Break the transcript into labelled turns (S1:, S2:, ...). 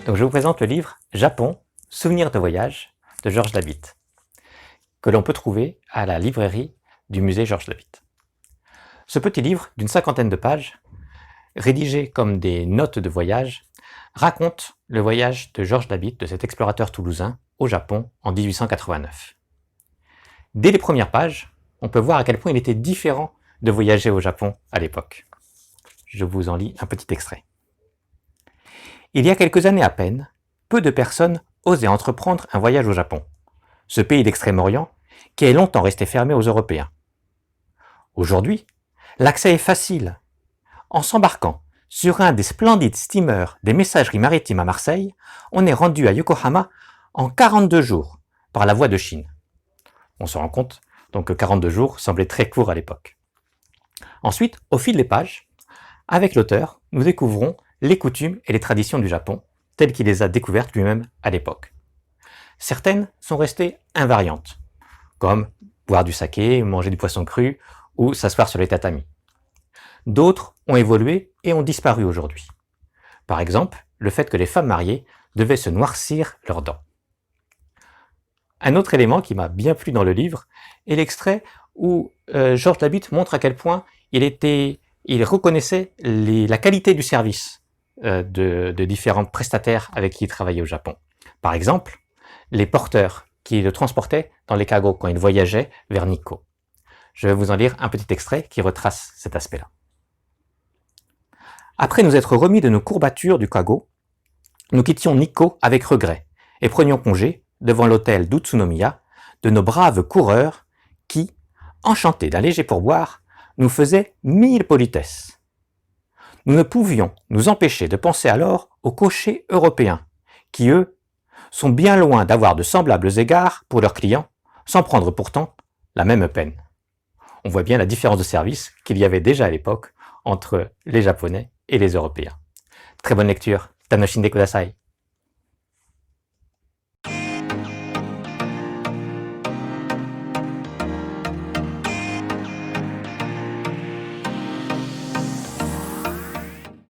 S1: Donc je vous présente le livre Japon, souvenirs de voyage de Georges Labitte, que l'on peut trouver à la librairie du musée Georges Labitte. Ce petit livre d'une 50aine de pages, rédigé comme des notes de voyage, raconte le voyage de Georges Labitte, de cet explorateur toulousain, au Japon en 1889. Dès les premières pages, on peut voir à quel point il était différent de voyager au Japon à l'époque. Je vous en lis un petit extrait. Il y a quelques années à peine, peu de personnes osaient entreprendre un voyage au Japon, ce pays d'Extrême-Orient qui est longtemps resté fermé aux Européens. Aujourd'hui, l'accès est facile. En s'embarquant sur un des splendides steamers des messageries maritimes à Marseille, on est rendu à Yokohama en 42 jours par la voie de Chine. On se rend compte donc que 42 jours semblait très court à l'époque. Ensuite, au fil des pages, avec l'auteur, nous découvrons les coutumes et les traditions du Japon, telles qu'il les a découvertes lui-même à l'époque. Certaines sont restées invariantes, comme boire du saké, manger du poisson cru ou s'asseoir sur les tatamis. D'autres ont évolué et ont disparu aujourd'hui. Par exemple, le fait que les femmes mariées devaient se noircir leurs dents. Un autre élément qui m'a bien plu dans le livre est l'extrait où Georges Labitte montre à quel point il reconnaissait la qualité du service de différents prestataires avec qui il travaillait au Japon. Par exemple, les porteurs qui le transportaient dans les cargos quand il voyageait vers Nikko. Je vais vous en lire un petit extrait qui retrace cet aspect-là. Après nous être remis de nos courbatures du cargo, nous quittions Nikko avec regret et prenions congé, devant l'hôtel d'Utsunomiya, de nos braves coureurs qui, enchantés d'un léger pourboire, nous faisaient 1000 politesses. Nous ne pouvions nous empêcher de penser alors aux cochers européens, qui, eux, sont bien loin d'avoir de semblables égards pour leurs clients, sans prendre pourtant la même peine. On voit bien la différence de service qu'il y avait déjà à l'époque entre les Japonais et les Européens. Très bonne lecture. Tanoshinde kudasai.